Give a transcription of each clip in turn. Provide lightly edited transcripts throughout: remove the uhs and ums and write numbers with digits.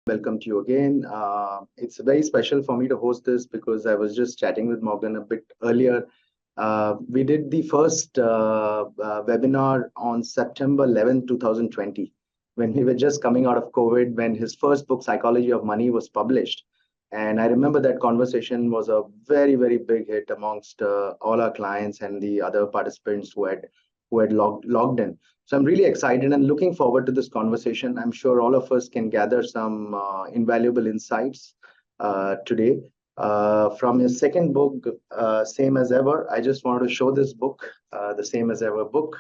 Welcome to you again. It's very special for me to host this because I was just chatting with Morgan a bit earlier. We did the first webinar on September 11th, 2020, when we were just coming out of COVID, when his first book, Psychology of Money, was published. And I remember that conversation was a very, very big hit amongst all our clients and the other participants who had logged in. So I'm really excited and looking forward to this conversation. I'm sure all of us can gather some invaluable insights today. From his second book, Same as Ever, I just wanted to show this book, the Same as Ever book,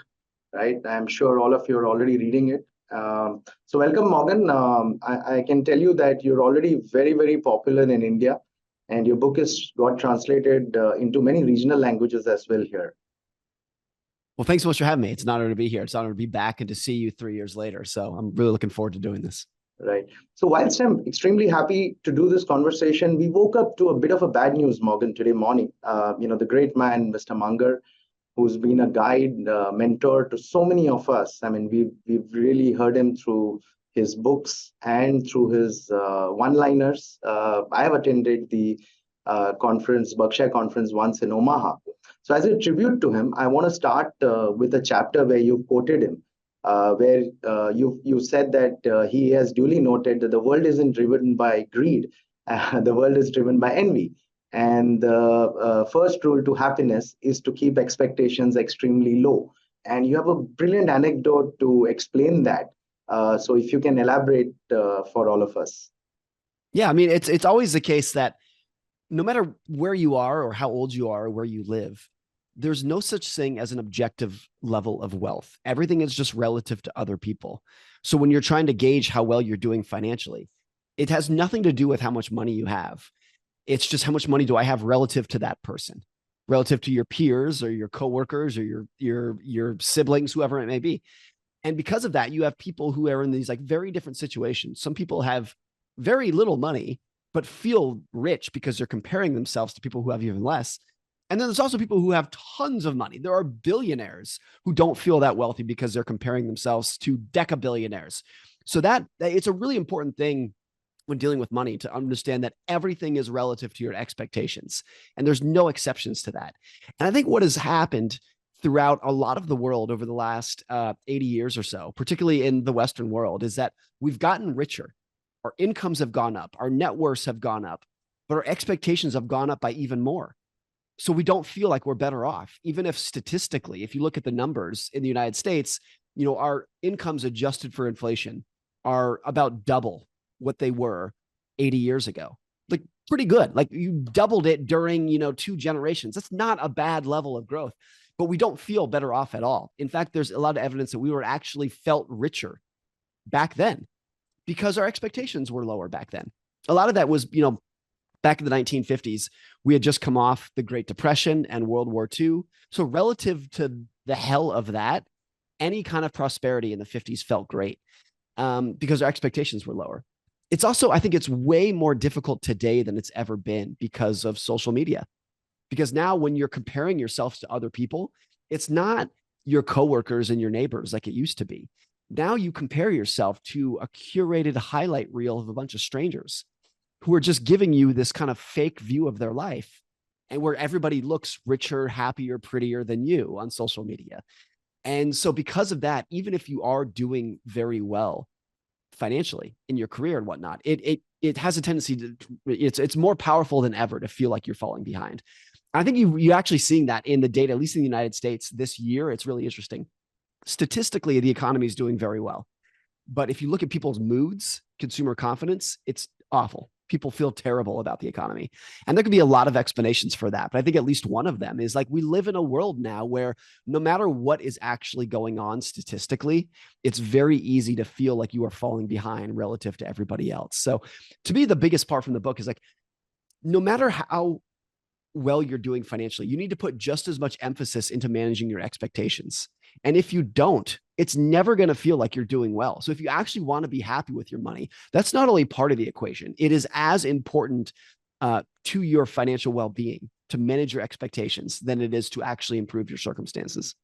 right? I'm sure all of you are already reading it. So welcome, Morgan. I can tell you that you're already very, very popular in India, and your book has got translated into many regional languages as well here. Well, thanks so much for having me. It's an honor to be here. It's an honor to be back and to see you 3 years later. So I'm really looking forward to doing this. Right. So whilst I'm extremely happy to do this conversation, we woke up to a bit of a bad news, Morgan, today morning. The great man, Mr. Munger, who's been a guide, mentor to so many of us. I mean, we've really heard him through his books and through his one-liners. I have attended the Berkshire conference once in Omaha. So as a tribute to him, I want to start with a chapter where you quoted him, where you said that he has duly noted that the world isn't driven by greed, the world is driven by envy. And the first rule to happiness is to keep expectations extremely low. And you have a brilliant anecdote to explain that. So if you can elaborate for all of us. Yeah, I mean, it's always the case that no matter where you are or how old you are or where you live, there's no such thing as an objective level of wealth. Everything is just relative to other people. So when you're trying to gauge how well you're doing financially, it has nothing to do with how much money you have. It's just how much money do I have relative to that person, relative to your peers or your coworkers or your siblings, whoever it may be. And because of that, you have people who are in these like very different situations. Some people have very little money, but feel rich because they're comparing themselves to people who have even less. And then there's also people who have tons of money. There are billionaires who don't feel that wealthy because they're comparing themselves to decabillionaires. So that it's a really important thing when dealing with money to understand that everything is relative to your expectations. And there's no exceptions to that. And I think what has happened throughout a lot of the world over the last 80 years or so, particularly in the Western world, is that we've gotten richer. Our incomes have gone up. Our net worths have gone up, but our expectations have gone up by even more. So we don't feel like we're better off, even if statistically, if you look at the numbers in the United States, our incomes adjusted for inflation are about double what they were 80 years ago. Like pretty good. Like you doubled it during, 2 generations. That's not a bad level of growth, but we don't feel better off at all. In fact, there's a lot of evidence that we were actually felt richer back then because our expectations were lower back then. A lot of that was, back in the 1950s, we had just come off the Great Depression and World War II. So relative to the hell of that, any kind of prosperity in the 50s felt great because our expectations were lower. It's also, I think it's way more difficult today than it's ever been because of social media. Because now when you're comparing yourself to other people, it's not your coworkers and your neighbors like it used to be. Now you compare yourself to a curated highlight reel of a bunch of strangers who are just giving you this kind of fake view of their life and where everybody looks richer, happier, prettier than you on social media. And so because of that, even if you are doing very well financially in your career and whatnot, it has a tendency to, it's more powerful than ever to feel like you're falling behind. I think you're actually seeing that in the data, at least in the United States this year. It's really interesting. Statistically, the economy is doing very well. But if you look at people's moods, consumer confidence, it's awful. People feel terrible about the economy. And there could be a lot of explanations for that. But I think at least one of them is like we live in a world now where no matter what is actually going on statistically, it's very easy to feel like you are falling behind relative to everybody else. So to me, the biggest part from the book is like, no matter how well you're doing financially, you need to put just as much emphasis into managing your expectations. And if you don't, it's never going to feel like you're doing well. So if you actually want to be happy with your money, that's not only part of the equation, it is as important to your financial well-being to manage your expectations than it is to actually improve your circumstances.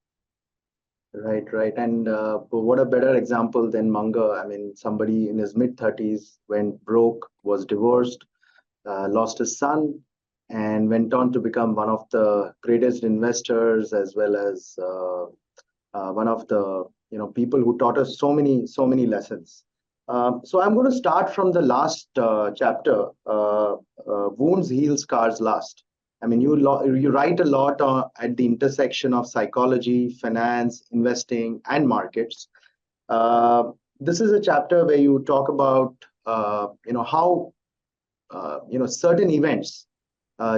Right. And what a better example than Munger. I mean, somebody in his mid-30s went broke, was divorced, lost his son, and went on to become one of the greatest investors, as well as one of the people who taught us so many lessons. So I'm going to start from the last chapter. Wounds heal, scars last. I mean, you write a lot at the intersection of psychology, finance, investing, and markets. Uh, this is a chapter where you talk about how certain events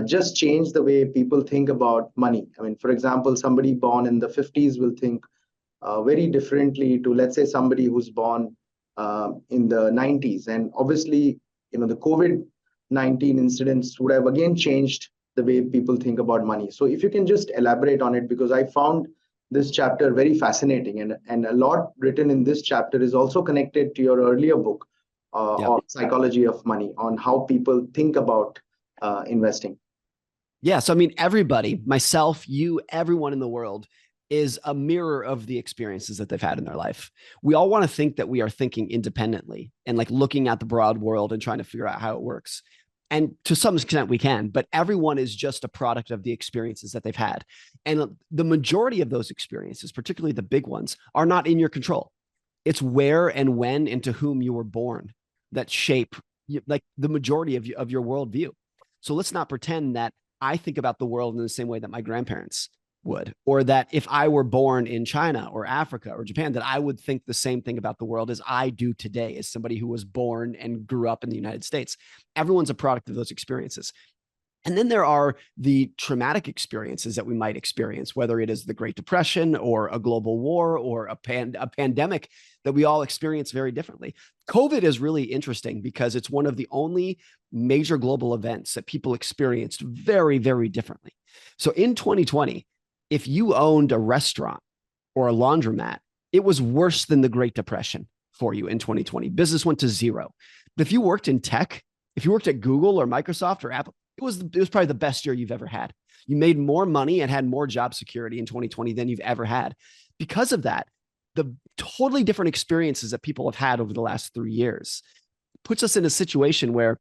just change the way people think about money. I mean, for example, somebody born in the 50s will think very differently to, let's say, somebody who's born in the 90s. And obviously, the COVID-19 incidents would have again changed the way people think about money. So if you can just elaborate on it, because I found this chapter very fascinating, and a lot written in this chapter is also connected to your earlier book Yeah. on psychology of money, on how people think about investing. Yeah. So, I mean, everybody, myself, you, everyone in the world is a mirror of the experiences that they've had in their life. We all want to think that we are thinking independently and like looking at the broad world and trying to figure out how it works. And to some extent, we can, but everyone is just a product of the experiences that they've had. And the majority of those experiences, particularly the big ones, are not in your control. It's where and when and to whom you were born that shape like the majority of your worldview. So let's not pretend that I think about the world in the same way that my grandparents would, or that if I were born in China or Africa or Japan, that I would think the same thing about the world as I do today, as somebody who was born and grew up in the United States. Everyone's a product of those experiences. And then there are the traumatic experiences that we might experience, whether it is the Great Depression or a global war or a pandemic that we all experience very differently. COVID is really interesting because it's one of the only major global events that people experienced very, very differently. So in 2020, if you owned a restaurant or a laundromat, it was worse than the Great Depression for you in 2020. Business went to zero. But if you worked in tech, if you worked at Google or Microsoft or Apple, it was probably the best year you've ever had. You made more money and had more job security in 2020 than you've ever had. Because of that, the totally different experiences that people have had over the last 3 years puts us in a situation where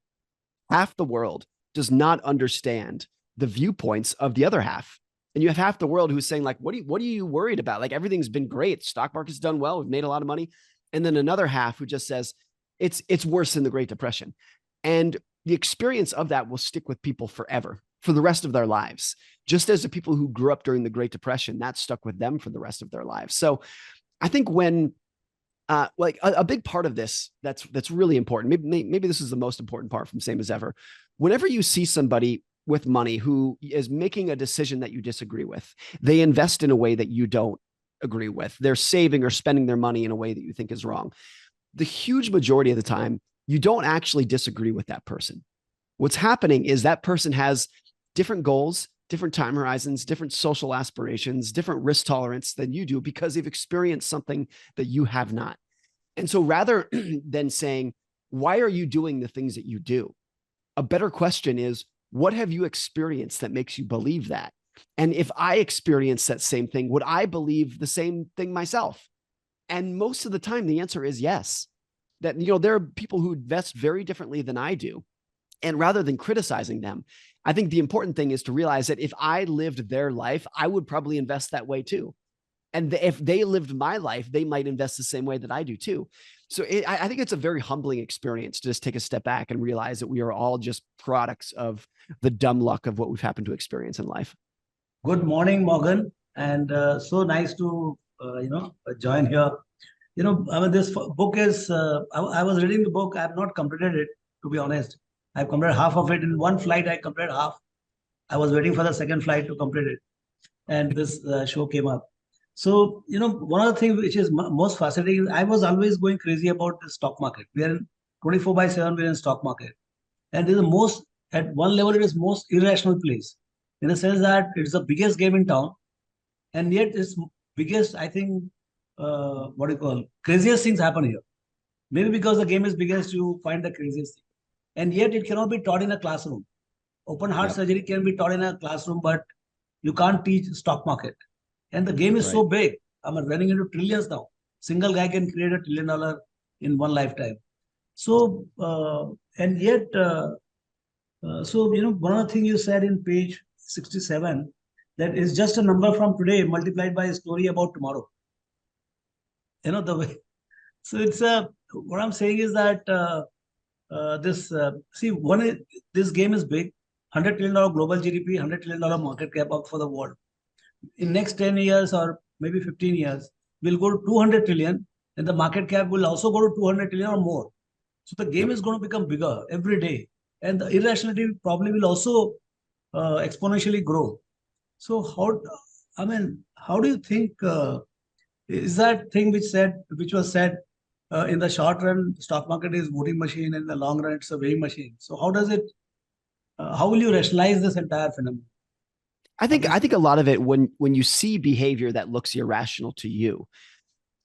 half the world does not understand the viewpoints of the other half. And you have half the world who's saying, like, what are you worried about? Like, everything's been great. Stock market's done well. We've made a lot of money. And then another half who just says it's worse than the Great Depression. And the experience of that will stick with people forever, for the rest of their lives. Just as the people who grew up during the Great Depression, that stuck with them for the rest of their lives. So I think when like a big part of this that's really important, maybe this is the most important part from Same as Ever. Whenever you see somebody with money who is making a decision that you disagree with, they invest in a way that you don't agree with, they're saving or spending their money in a way that you think is wrong, the huge majority of the time, you don't actually disagree with that person. What's happening is that person has different goals, different time horizons, different social aspirations, different risk tolerance than you do because they've experienced something that you have not. And so rather than saying, why are you doing the things that you do? A better question is, what have you experienced that makes you believe that? And if I experience that same thing, would I believe the same thing myself? And most of the time, the answer is yes. That, there are people who invest very differently than I do. And rather than criticizing them, I think the important thing is to realize that if I lived their life, I would probably invest that way too. And if they lived my life, they might invest the same way that I do too. So I think it's a very humbling experience to just take a step back and realize that we are all just products of the dumb luck of what we've happened to experience in life. Good morning, Morgan, and so nice to join here. I mean, this book is. I was reading the book. I have not completed it, to be honest. I've completed half of it in one flight. I completed half. I was waiting for the second flight to complete it, and this show came up. So one of the things which is most fascinating. I was always going crazy about the stock market. We are in 24/7. We're in stock market, and this is the most at one level. It is most irrational place in the sense that it's the biggest game in town, and yet it's biggest. I think what do you call craziest things happen here. Maybe because the game is biggest, you find the craziest thing, and yet it cannot be taught in a classroom. Open heart surgery can be taught in a classroom, but you can't teach stock market, and the game is so big. running into trillions now. Single guy can create $1 trillion in one lifetime. So, and yet, so, one of the things you said in page 67, that is just a number from today multiplied by a story about tomorrow. The way. So it's what I'm saying is that this game is big, $100 trillion global GDP, $100 trillion market cap up for the world. In next 10 years or maybe 15 years, we'll go to 200 trillion, and the market cap will also go to 200 trillion or more. So the game is going to become bigger every day, and the irrationality probably will also exponentially grow. So how do you think is that thing which was said in the short run, stock market is voting machine, in the long run, it's a weighing machine. So how will you rationalize this entire phenomenon? I think a lot of it, when you see behavior that looks irrational to you,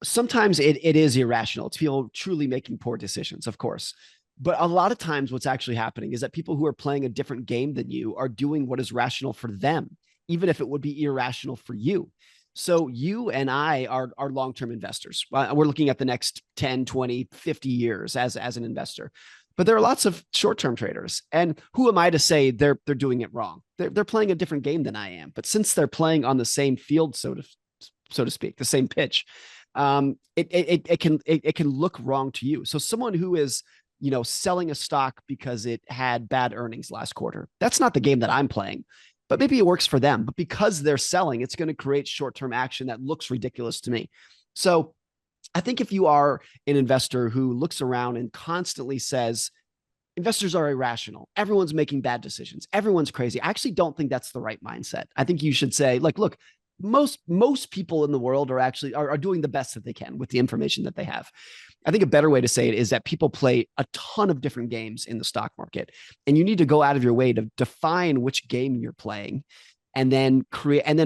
sometimes it is irrational. It's people truly making poor decisions, of course. But a lot of times what's actually happening is that people who are playing a different game than you are doing what is rational for them, even if it would be irrational for you. So you and I are long-term investors. We're looking at the next 10, 20, 50 years as an investor. But there are lots of short-term traders. And who am I to say they're doing it wrong? They're playing a different game than I am. But since they're playing on the same field, so to speak, the same pitch, it can look wrong to you. So someone who is, selling a stock because it had bad earnings last quarter, that's not the game that I'm playing. But maybe it works for them. But because they're selling, it's going to create short-term action that looks ridiculous to me. So I think if you are an investor who looks around and constantly says, investors are irrational, everyone's making bad decisions, everyone's crazy, I actually don't think that's the right mindset. I think you should say, like, look, most people in the world are doing the best that they can with the information that they have. I think a better way to say it is that people play a ton of different games in the stock market, and you need to go out of your way to define which game you're playing, and then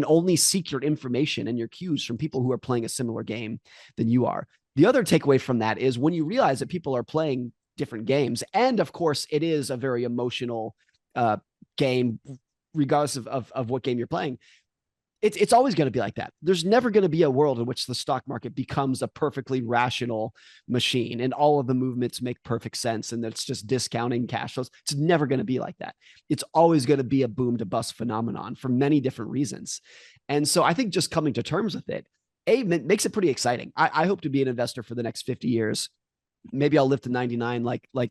only seek your information and your cues from people who are playing a similar game than you are. The other takeaway from that is when you realize that people are playing different games, and of course it is a very emotional game, regardless of what game you're playing. It's always going to be like that. There's never going to be a world in which the stock market becomes a perfectly rational machine and all of the movements make perfect sense and it's just discounting cash flows. It's never going to be like that. It's always going to be a boom to bust phenomenon for many different reasons. And so I think just coming to terms with it, makes it pretty exciting. I hope to be an investor for the next 50 years. Maybe I'll live to 99 like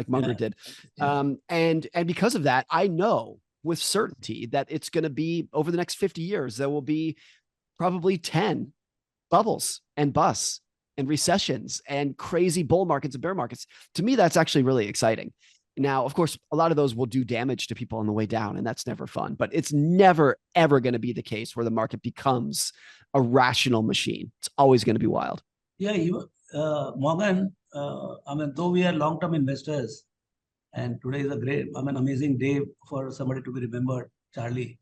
Munger did. And because of that, I know with certainty that it's going to be over the next 50 years, there will be probably 10 bubbles and busts and recessions and crazy bull markets and bear markets. To me, that's actually really exciting. Now, of course, a lot of those will do damage to people on the way down, and that's never fun, but it's never, ever going to be the case where the market becomes a rational machine. It's always going to be wild. Yeah, Morgan, though we are long-term investors, and today is amazing day for somebody to be remembered, Charlie.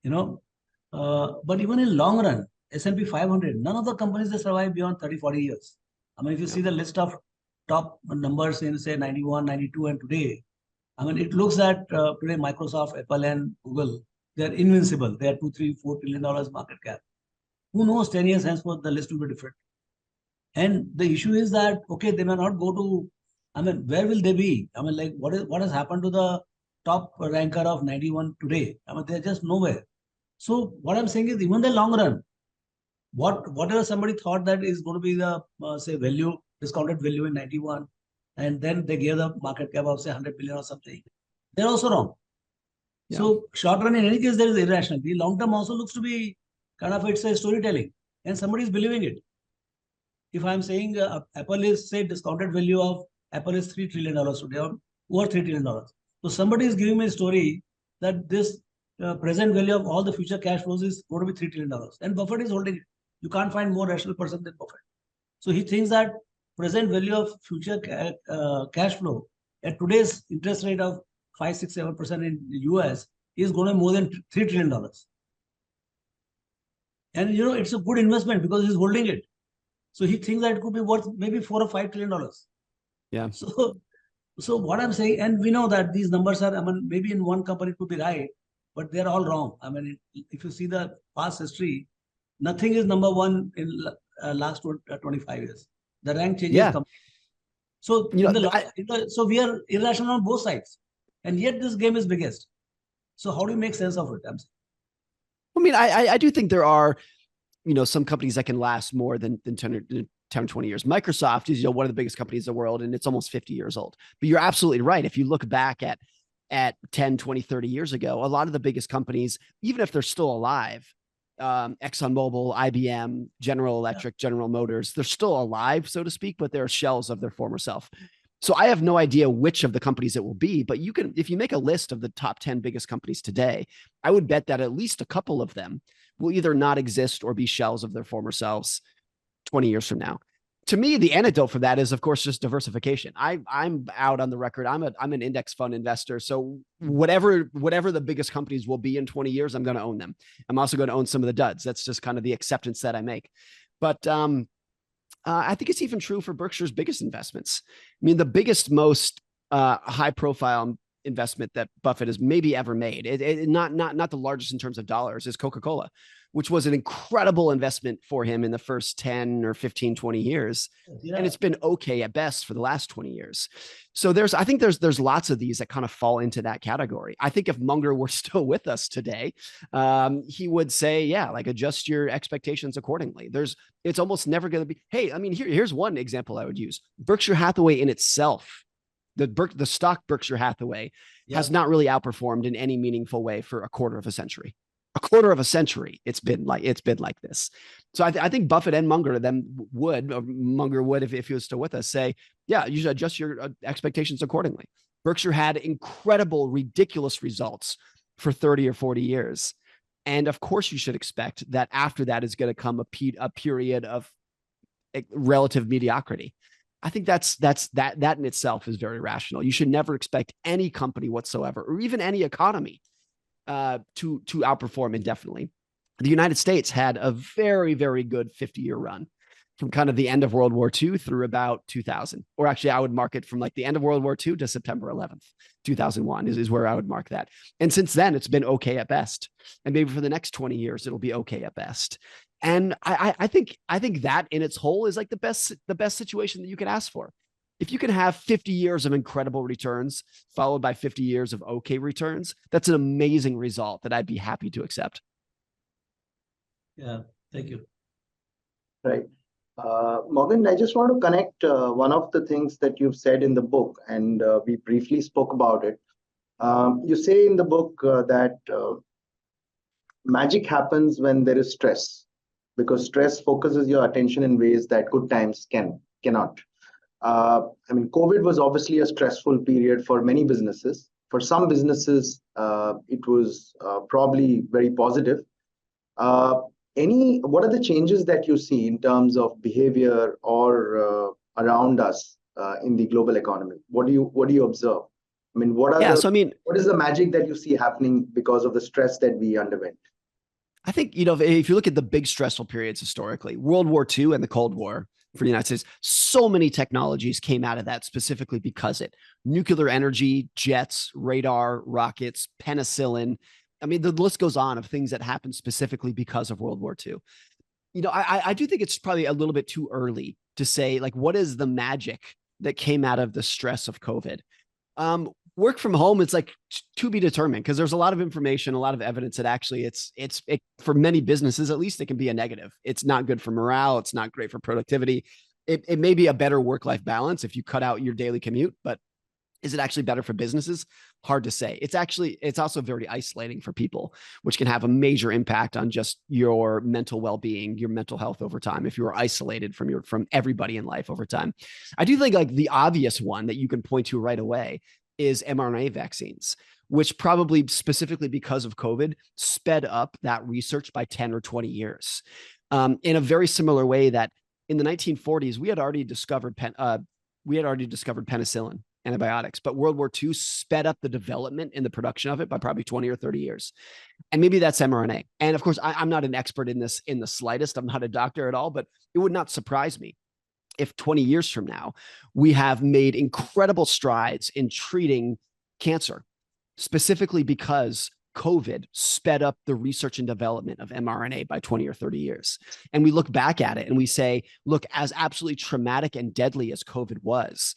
But even in long run, S&P 500, none of the companies that survive beyond 30, 40 years. If you see the list of top numbers in, say, 91, 92, and today, it looks that today Microsoft, Apple, and Google, they're invincible. They are $2, $3, $4 trillion market cap. Who knows, 10 years henceforth, the list will be different. And the issue is that, okay, they may not go to, where will they be? What has happened to the top ranker of 91 today? They're just nowhere. So what I'm saying is, even the long run, whatever somebody thought that is going to be the, say, discounted value in 91, and then they gave the market cap of, say, 100 billion or something, they're also wrong. Yeah. So short run, in any case, there is irrationality. Long term also looks to be kind of, it's a storytelling, and somebody is believing it. If I'm saying Apple is, say, discounted value of Apple is $3 trillion today, or over $3 trillion. So somebody is giving me a story that this present value of all the future cash flows is going to be $3 trillion. And Buffett is holding it. You can't find more rational person than Buffett. So he thinks that present value of future cash flow at today's interest rate of 5, 6, 7% in the US is going to be more than $3 trillion. And it's a good investment because he's holding it. So he thinks that it could be worth maybe $4 or $5 trillion. Yeah. So what I'm saying, and we know that these numbers are, maybe in one company it could be right, but they're all wrong. If you see the past history, nothing is number one in last 25 years. The rank changes. Yeah. So You in know, so we are irrational on both sides, and yet this game is biggest. So how do you make sense of it? I mean, I do think there are, you know, some companies that can last more than 10 or 20 years. Microsoft is, you know, one of the biggest companies in the world, and it's almost 50 years old. But you're absolutely right. If you look back at 10, 20, 30 years ago, a lot of the biggest companies, even if they're still alive, ExxonMobil, IBM, General Electric, General Motors, they're still alive, so to speak, but they're shells of their former self. So I have no idea which of the companies it will be, but you can, if you make a list of the top 10 biggest companies today, I would bet that at least a couple of them will either not exist or be shells of their former selves 20 years from now. To me, the antidote for that is, of course, just diversification. I'm out on the record. I'm an index fund investor. So whatever the biggest companies will be in 20 years, I'm going to own them. I'm also going to own some of the duds. That's just kind of the acceptance that I make. But I think it's even true for Berkshire's biggest investments. I mean, the biggest, most high profile investment that Buffett has maybe ever made, not the largest in terms of dollars, is Coca-Cola, which was an incredible investment for him in the first 10 or 15, 20 years. Yeah. And it's been okay at best for the last 20 years. So I think there's lots of these that kind of fall into that category. I think if Munger were still with us today, he would say, yeah, like adjust your expectations accordingly. It's almost never going to be, hey, I mean, here's one example I would use. Berkshire Hathaway in itself, the stock Berkshire Hathaway has not really outperformed in any meaningful way for a quarter of a century. It's been like this. So I think Buffett and Munger Munger would, if he was still with us, say, yeah, you should adjust your expectations accordingly. Berkshire had incredible, ridiculous results for 30 or 40 years. And of course you should expect that after that is going to come a period of relative mediocrity. I think that in itself is very rational. You should never expect any company whatsoever, or even any economy, to outperform indefinitely. The United States had a very, very good 50-year run from kind of the end of World War II through about 2000. Or actually, I would mark it from like the end of World War II to September 11th, 2001 is where I would mark that. And since then, it's been okay at best. And maybe for the next 20 years, it'll be okay at best. And I think that in its whole is like the best situation that you could ask for. If you can have 50 years of incredible returns followed by 50 years of okay returns, that's an amazing result that I'd be happy to accept. Yeah, thank you. Right. Morgan, I just want to connect one of the things that you've said in the book, and we briefly spoke about it. You say in the book that magic happens when there is stress, because stress focuses your attention in ways that good times cannot. I mean, COVID was obviously a stressful period for many businesses. For some businesses, it was probably very positive. What are the changes that you see in terms of behavior or around us in the global economy? What do you observe? I mean, what is the magic that you see happening because of the stress that we underwent? I think, you know, if you look at the big stressful periods historically, World War II and the Cold War for the United States, so many technologies came out of that specifically because nuclear energy, jets, radar, rockets, penicillin. I mean, the list goes on of things that happened specifically because of World War II. You know, I do think it's probably a little bit too early to say, like, what is the magic that came out of the stress of COVID? Work from home, it's like to be determined, because there's a lot of information, a lot of evidence that actually it's for many businesses, at least, it can be a negative. It's not good for morale. It's not great for productivity. It may be a better work-life balance if you cut out your daily commute, but is it actually better for businesses? Hard to say. It's also very isolating for people, which can have a major impact on just your mental well-being, your mental health over time, if you're isolated from everybody in life over time. I do think like the obvious one that you can point to right away is mRNA vaccines, which probably specifically because of COVID sped up that research by 10 or 20 years. In a very similar way that in the 1940s, we had already discovered penicillin, antibiotics, but World War II sped up the development and the production of it by probably 20 or 30 years. And maybe that's mRNA. And of course, I'm not an expert in this in the slightest. I'm not a doctor at all, but it would not surprise me if 20 years from now, we have made incredible strides in treating cancer, specifically because COVID sped up the research and development of mRNA by 20 or 30 years. And we look back at it and we say, look, as absolutely traumatic and deadly as COVID was,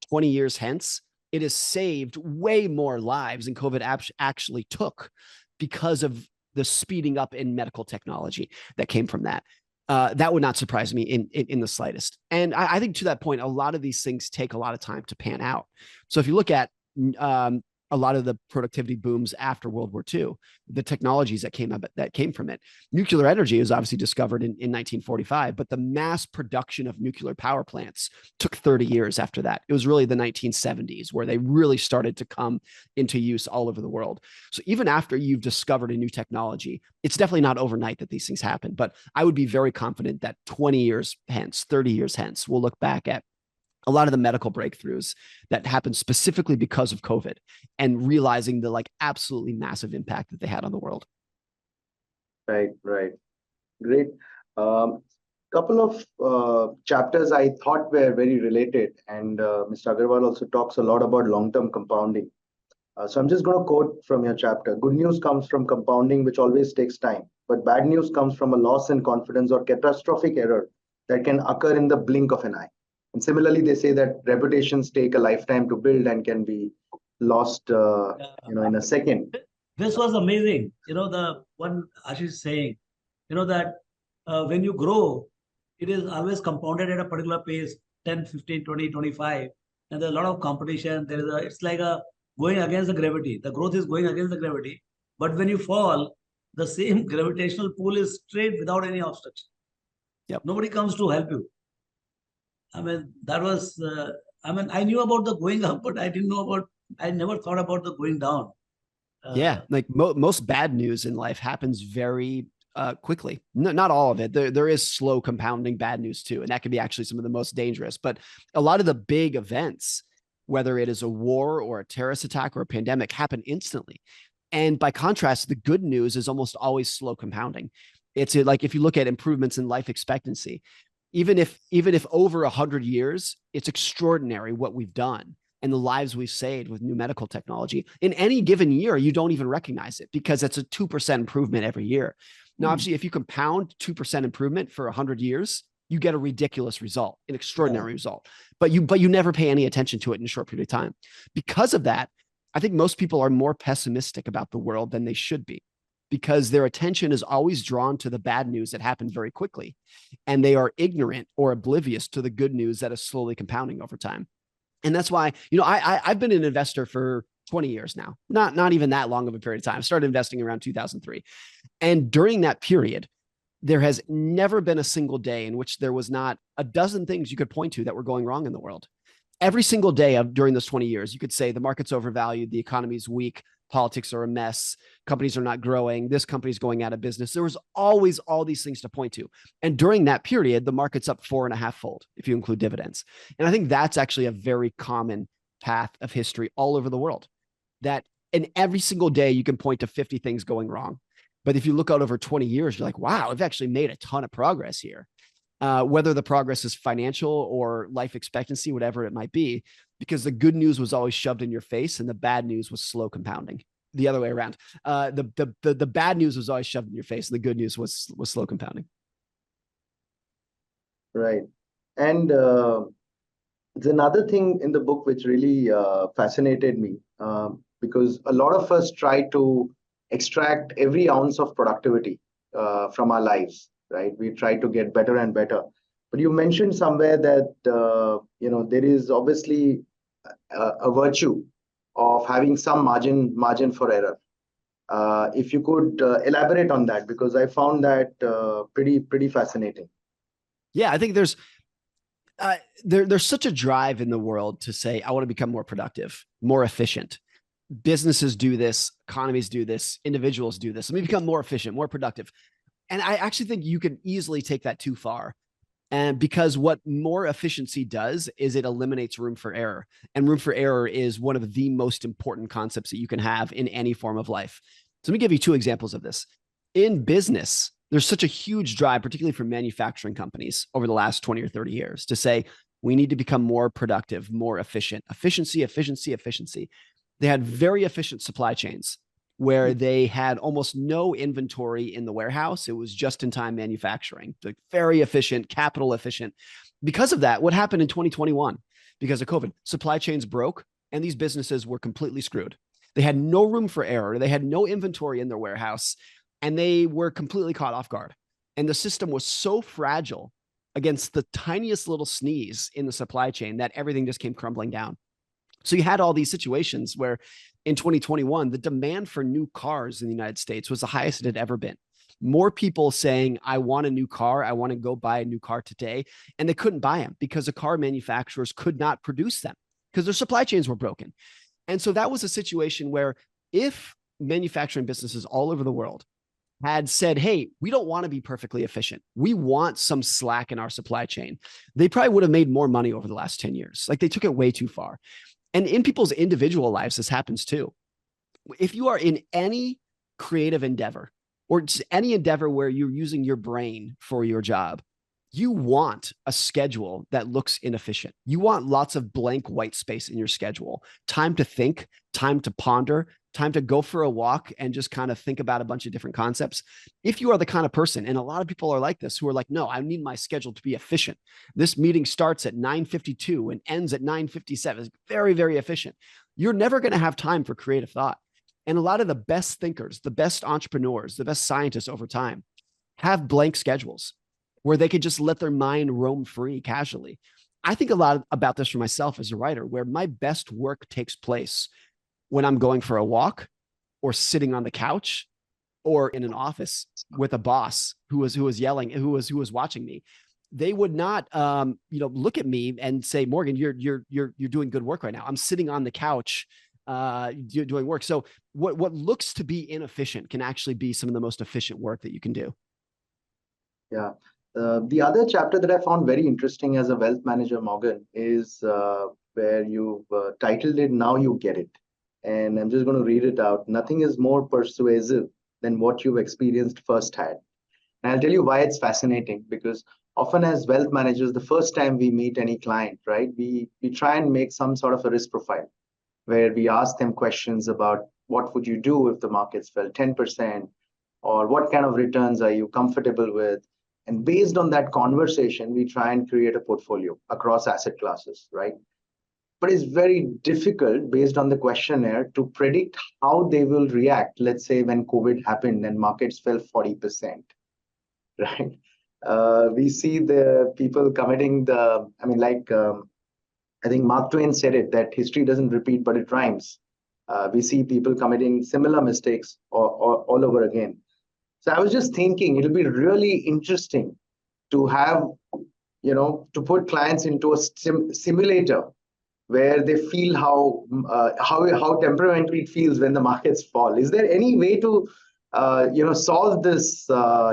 20 years hence, it has saved way more lives than COVID actually took because of the speeding up in medical technology that came from that. That would not surprise me in the slightest. And I think to that point, a lot of these things take a lot of time to pan out. So if you look at a lot of the productivity booms after World War II, the technologies that came from it. Nuclear energy was obviously discovered in 1945, but the mass production of nuclear power plants took 30 years after that. It was really the 1970s where they really started to come into use all over the world. So even after you've discovered a new technology, it's definitely not overnight that these things happen. But I would be very confident that 20 years hence, 30 years hence, we'll look back at a lot of the medical breakthroughs that happened specifically because of COVID and realizing the like absolutely massive impact that they had on the world. Right. Great. Couple of chapters I thought were very related, and Mr. Agrawal also talks a lot about long-term compounding. So I'm just going to quote from your chapter. Good news comes from compounding, which always takes time, but bad news comes from a loss in confidence or catastrophic error that can occur in the blink of an eye. And similarly, they say that reputations take a lifetime to build and can be lost, in a second. This was amazing. The one Ashish saying, that when you grow, it is always compounded at a particular pace, 10, 15, 20, 25. And there's a lot of competition. It's like going against the gravity. The growth is going against the gravity. But when you fall, the same gravitational pull is straight without any obstruction. Yep. Nobody comes to help you. I mean, that was, I knew about the going up, but I never thought about the going down. Yeah, like most bad news in life happens very quickly. Not all of it. There is slow compounding bad news too. And that can be actually some of the most dangerous. But a lot of the big events, whether it is a war or a terrorist attack or a pandemic, happen instantly. And by contrast, the good news is almost always slow compounding. It's like if you look at improvements in life expectancy, even if over 100 years, it's extraordinary what we've done and the lives we've saved with new medical technology. In any given year, you don't even recognize it because it's a 2% improvement every year. Now, obviously, if you compound 2% improvement for 100 years, you get a ridiculous result, an extraordinary result. But you never pay any attention to it in a short period of time. Because of that, I think most people are more pessimistic about the world than they should be, because their attention is always drawn to the bad news that happened very quickly. And they are ignorant or oblivious to the good news that is slowly compounding over time. And that's why, I've been an investor for 20 years now, not even that long of a period of time. I started investing around 2003. And during that period, there has never been a single day in which there was not a dozen things you could point to that were going wrong in the world. Every single day during those 20 years, you could say the market's overvalued, the economy's weak, politics are a mess, companies are not growing, this company's going out of business. There was always all these things to point to. And during that period, the market's up 4.5-fold if you include dividends. And I think that's actually a very common path of history all over the world, that in every single day, you can point to 50 things going wrong. But if you look out over 20 years, you're like, wow, I've actually made a ton of progress here. Whether the progress is financial or life expectancy, whatever it might be, because the good news was always shoved in your face and the bad news was slow compounding. The other way around. The bad news was always shoved in your face and the good news was slow compounding. Right. And there's another thing in the book which really fascinated me, because a lot of us try to extract every ounce of productivity from our lives. Right, we try to get better and better. But you mentioned somewhere that there is obviously a virtue of having some margin for error. If you could elaborate on that, because I found that pretty fascinating. Yeah, I think there's such a drive in the world to say, I want to become more productive, more efficient. Businesses do this, economies do this, individuals do this. Let me become more efficient, more productive. And I actually think you can easily take that too far. And because what more efficiency does is it eliminates room for error. And room for error is one of the most important concepts that you can have in any form of life. So let me give you two examples of this. In business, there's such a huge drive, particularly for manufacturing companies over the last 20 or 30 years, to say, we need to become more productive, more efficient. Efficiency. They had very efficient supply chains. where they had almost no inventory in the warehouse. It was just-in-time manufacturing, like very efficient, capital efficient. Because of that, what happened in 2021, because of COVID, supply chains broke and these businesses were completely screwed. They had no room for error. They had no inventory in their warehouse, and they were completely caught off guard. And the system was so fragile against the tiniest little sneeze in the supply chain that everything just came crumbling down. So you had all these situations where in 2021, the demand for new cars in the United States was the highest it had ever been. More people saying, I want a new car. I want to go buy a new car today. And they couldn't buy them because the car manufacturers could not produce them because their supply chains were broken. And so that was a situation where if manufacturing businesses all over the world had said, hey, we don't want to be perfectly efficient, we want some slack in our supply chain, they probably would have made more money over the last 10 years. Like they took it way too far. And in people's individual lives, this happens too. If you are in any creative endeavor or any endeavor where you're using your brain for your job, you want a schedule that looks inefficient. You want lots of blank white space in your schedule, time to think, time to ponder, time to go for a walk and just kind of think about a bunch of different concepts. If you are the kind of person, and a lot of people are like this, who are like, no, I need my schedule to be efficient. This meeting starts at 9:52 and ends at 9:57. It's very, very efficient. You're never going to have time for creative thought. And a lot of the best thinkers, the best entrepreneurs, the best scientists over time have blank schedules where they could just let their mind roam free casually. I think a lot about this for myself as a writer, where my best work takes place when I'm going for a walk or sitting on the couch or in an office with a boss who was yelling, who was watching me. They would not, look at me and say, Morgan, you're doing good work right now. I'm sitting on the couch, doing work. So what looks to be inefficient can actually be some of the most efficient work that you can do. Yeah. The other chapter that I found very interesting as a wealth manager, Morgan, is where you've titled it, Now You Get It. And I'm just going to read it out. Nothing is more persuasive than what you've experienced firsthand. And I'll tell you why it's fascinating, because often as wealth managers, the first time we meet any client, right, we try and make some sort of a risk profile where we ask them questions about what would you do if the markets fell 10%, or what kind of returns are you comfortable with? And based on that conversation, we try and create a portfolio across asset classes, right? But it's very difficult based on the questionnaire to predict how they will react. Let's say when COVID happened and markets fell 40%, right? We see the people committing I think Mark Twain said it, that history doesn't repeat, but it rhymes. We see people committing similar mistakes all over again. So I was just thinking it'll be really interesting to have, to put clients into a simulator where they feel how temperamentally it feels when the markets fall. Is there any way to, solve this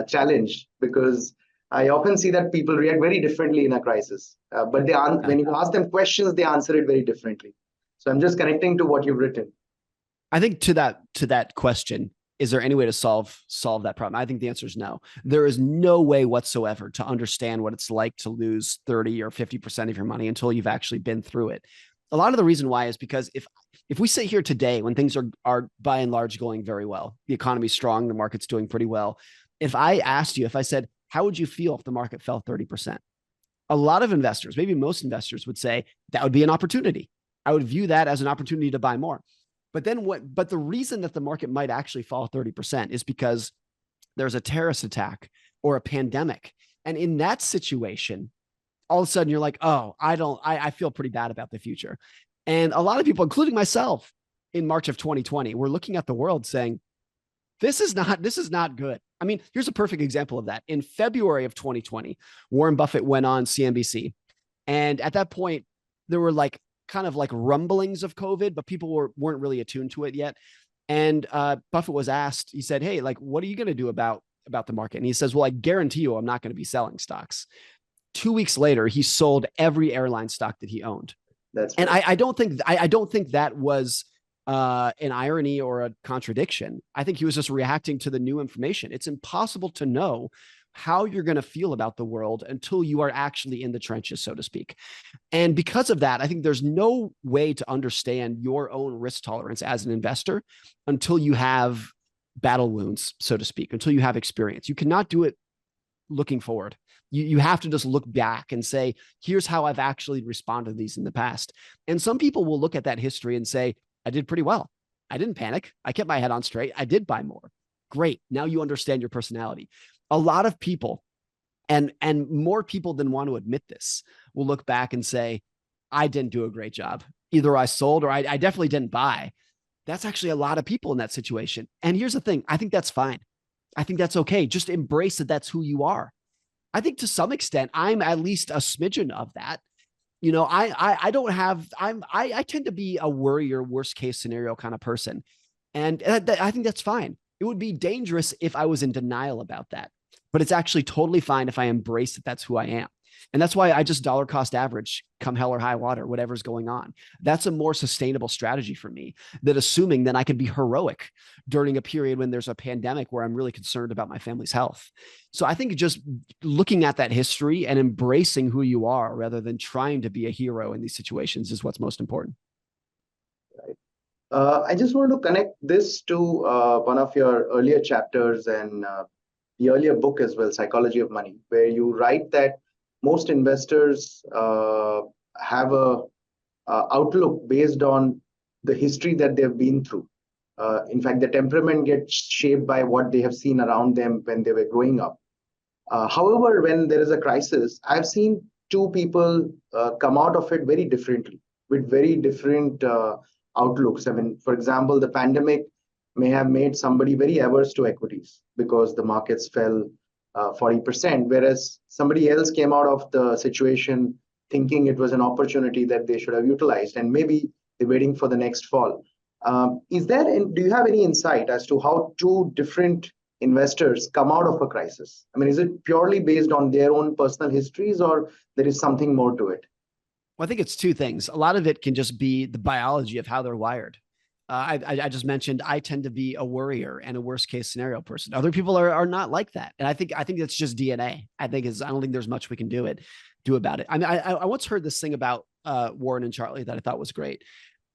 challenge? Because I often see that people react very differently in a crisis, but when you ask them questions, they answer it very differently. So I'm just connecting to what you've written. I think to that question, is there any way to solve that problem? I think the answer is no. There is no way whatsoever to understand what it's like to lose 30 or 50% of your money until you've actually been through it. A lot of the reason why is because if we sit here today when things are by and large going very well, the economy's strong, the market's doing pretty well. If I said, how would you feel if the market fell 30%? A lot of investors, maybe most investors, would say that would be an opportunity. I would view that as an opportunity to buy more. But the reason that the market might actually fall 30% is because there's a terrorist attack or a pandemic. And in that situation, all of a sudden you're like, oh, I feel pretty bad about the future. And a lot of people, including myself, in March of 2020, were looking at the world saying, this is not good. I mean, here's a perfect example of that. In February of 2020, Warren Buffett went on CNBC. And at that point, there were kind of rumblings of COVID, but people weren't really attuned to it yet. And Buffett was asked, he said, hey, what are you going to do about the market? And he says, well, I guarantee you I'm not going to be selling stocks. 2 weeks later, he sold every airline stock that he owned. And I don't think that was an irony or a contradiction. I think he was just reacting to the new information. It's impossible to know how you're going to feel about the world until you are actually in the trenches, so to speak. And because of that, I think there's no way to understand your own risk tolerance as an investor until you have battle wounds, so to speak, until you have experience. You cannot do it looking forward. You have to just look back and say, here's how I've actually responded to these in the past. And some people will look at that history and say, I did pretty well. I didn't panic. I kept my head on straight. I did buy more. Great. Now you understand your personality. A lot of people, and more people than want to admit this, will look back and say, I didn't do a great job. Either I sold or I definitely didn't buy. That's actually a lot of people in that situation. And here's the thing. I think that's fine. I think that's okay. Just embrace that that's who you are. I think to some extent, I'm at least a smidgen of that. You know, I don't have, I tend to be a worrier, worst case scenario kind of person. And I think that's fine. It would be dangerous if I was in denial about that, but it's actually totally fine if I embrace that that's who I am. And that's why I just dollar cost average come hell or high water, whatever's going on. That's a more sustainable strategy for me than assuming that I can be heroic during a period when there's a pandemic where I'm really concerned about my family's health. So I think just looking at that history and embracing who you are rather than trying to be a hero in these situations is what's most important. Right. I just want to connect this to one of your earlier chapters and the earlier book as well, Psychology of Money, where you write that most investors have a outlook based on the history that they've been through. In fact, the temperament gets shaped by what they have seen around them when they were growing up. However, when there is a crisis, I've seen two people come out of it very differently, with very different outlooks. I mean, for example, the pandemic may have made somebody very averse to equities because the markets fell 40%, whereas somebody else came out of the situation thinking it was an opportunity that they should have utilized, and maybe they're waiting for the next fall. Do you have any insight as to how two different investors come out of a crisis? I mean, is it purely based on their own personal histories, or there is something more to it? Well, I think it's two things. A lot of it can just be the biology of how they're wired. I just mentioned I tend to be a worrier and a worst case scenario person. Other people are not like that, and I think that's just DNA. I don't think there's much we can do about it. I mean, I once heard this thing about Warren and Charlie that I thought was great.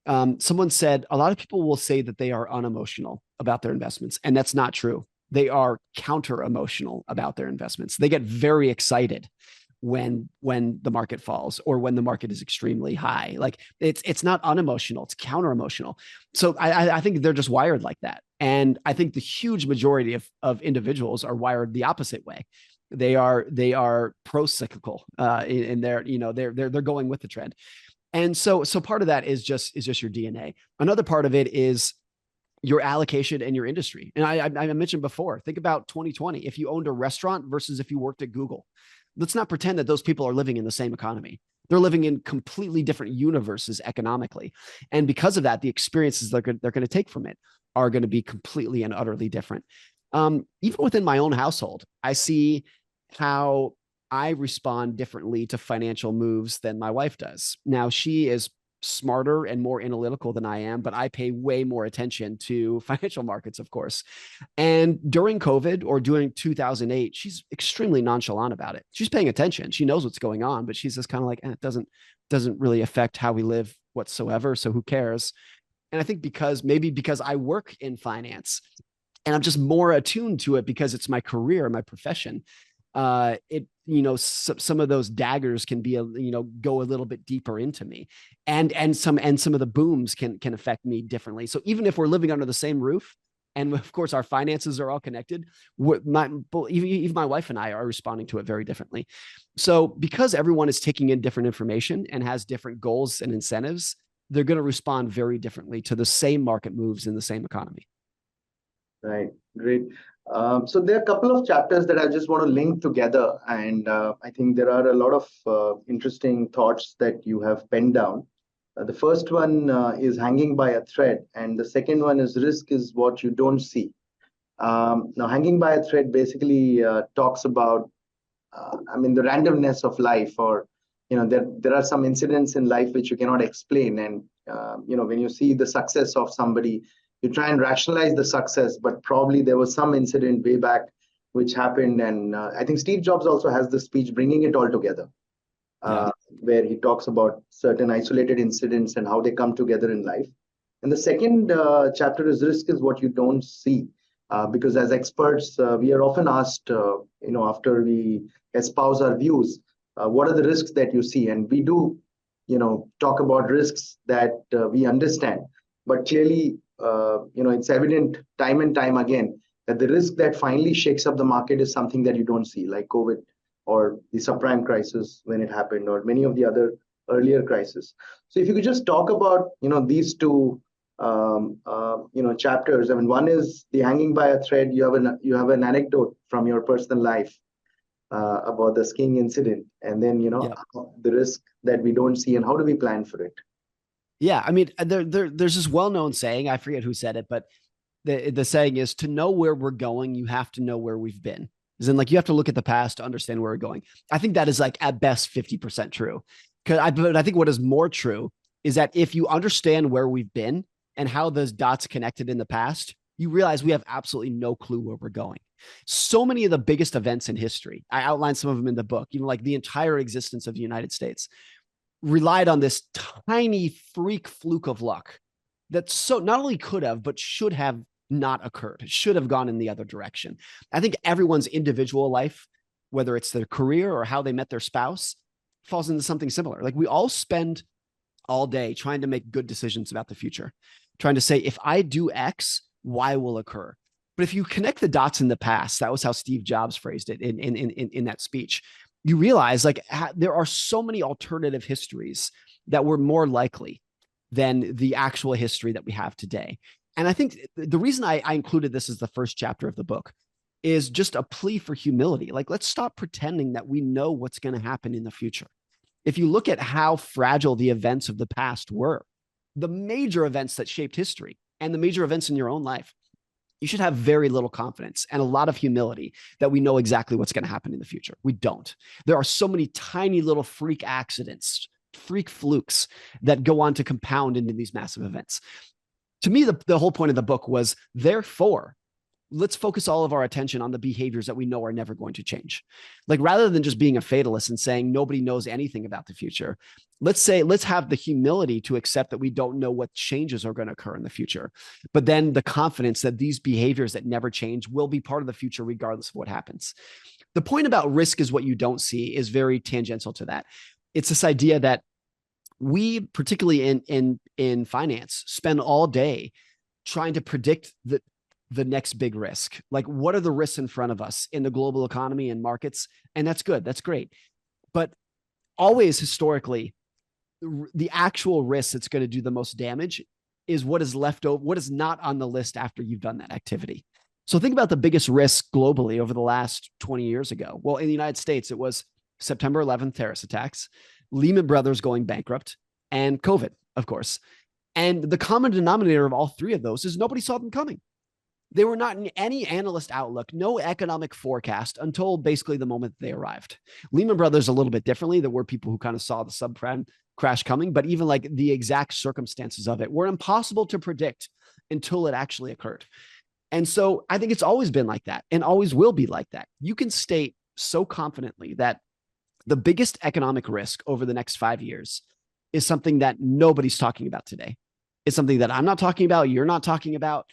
Someone said a lot of people will say that they are unemotional about their investments, and that's not true. They are counter emotional about their investments. They get very excited when the market falls or when the market is extremely high. Like it's not unemotional, it's counter emotional. So I think they're just wired like that. And I think the huge majority of individuals are wired the opposite way. They are pro-cyclical in their, they're going with the trend. And so part of that is just your DNA. Another part of it is your allocation and your industry. And I mentioned before, think about 2020. If you owned a restaurant versus if you worked at Google, let's not pretend that those people are living in the same economy. They're living in completely different universes economically. And because of that, the experiences they're going to take from it are going to be completely and utterly different. Even within my own household, I see how I respond differently to financial moves than my wife does. Now, she is smarter and more analytical than I am, but I pay way more attention to financial markets, of course. And during COVID or during 2008, she's extremely nonchalant about it. She's paying attention. She knows what's going on, but she's just kind of like, it doesn't really affect how we live whatsoever. So who cares? And I think because I work in finance and I'm just more attuned to it because it's my career, my profession. Some of those daggers can be go a little bit deeper into me, and some of the booms can affect me differently. So even if we're living under the same roof, and of course our finances are all connected, even my wife and I are responding to it very differently. So because everyone is taking in different information and has different goals and incentives, they're going to respond very differently to the same market moves in the same economy. Right. Great. So there are a couple of chapters that I just want to link together, and I think there are a lot of interesting thoughts that you have penned down. The first one is hanging by a thread, and the second one is risk is what you don't see. Now, hanging by a thread basically talks about, the randomness of life, or there are some incidents in life which you cannot explain, and when you see the success of somebody, you try and rationalize the success, but probably there was some incident way back which happened. And I think Steve Jobs also has this speech bringing it all together, Yeah. where he talks about certain isolated incidents and how they come together in life. And the second chapter is risk is what you don't see. Because as experts, we are often asked, after we espouse our views, what are the risks that you see? And we do, talk about risks that we understand. But clearly, it's evident time and time again that the risk that finally shakes up the market is something that you don't see, like COVID or the subprime crisis when it happened, or many of the other earlier crises. So if you could just talk about, these two, chapters. I mean, one is the hanging by a thread. You have an anecdote from your personal life about the skiing incident, and then Yeah. the risk that we don't see and how do we plan for it. Yeah. I mean, there's this well-known saying, I forget who said it, but the saying is, to know where we're going, you have to know where we've been. As in, like, you have to look at the past to understand where we're going. I think that is, like, at best 50% true. But I think what is more true is that if you understand where we've been and how those dots connected in the past, you realize we have absolutely no clue where we're going. So many of the biggest events in history, I outlined some of them in the book, like the entire existence of the United States, relied on this tiny freak fluke of luck that so not only could have, but should have not occurred. It should have gone in the other direction. I think everyone's individual life, whether it's their career or how they met their spouse, falls into something similar. Like, we all spend all day trying to make good decisions about the future, trying to say, if I do X, Y will occur. But if you connect the dots in the past, that was how Steve Jobs phrased it in that speech, you realize, like, there are so many alternative histories that were more likely than the actual history that we have today. And I think the reason I included this as the first chapter of the book is just a plea for humility. Like, let's stop pretending that we know what's going to happen in the future. If you look at how fragile the events of the past were, the major events that shaped history and the major events in your own life, you should have very little confidence and a lot of humility that we know exactly what's going to happen in the future. We don't. There are so many tiny little freak accidents, freak flukes that go on to compound into these massive events. To me, the whole point of the book was, therefore, let's focus all of our attention on the behaviors that we know are never going to change. Like, rather than just being a fatalist and saying nobody knows anything about the future, let's have the humility to accept that we don't know what changes are going to occur in the future, but then the confidence that these behaviors that never change will be part of the future regardless of what happens. The point about risk is what you don't see is very tangential to that. It's this idea that we, particularly in finance, spend all day trying to predict the next big risk. Like, what are the risks in front of us in the global economy and markets? And that's good. That's great. But always, historically, the actual risk that's going to do the most damage is what is left over, what is not on the list after you've done that activity. So think about the biggest risk globally over the last 20 years ago. Well, in the United States, it was September 11th terrorist attacks, Lehman Brothers going bankrupt, and COVID, of course. And the common denominator of all three of those is nobody saw them coming. They were not in any analyst outlook, no economic forecast until basically the moment they arrived. Lehman Brothers a little bit differently. There were people who kind of saw the subprime crash coming, but even like the exact circumstances of it were impossible to predict until it actually occurred. And so I think it's always been like that and always will be like that. You can state so confidently that the biggest economic risk over the next 5 years is something that nobody's talking about today. It's something that I'm not talking about, you're not talking about.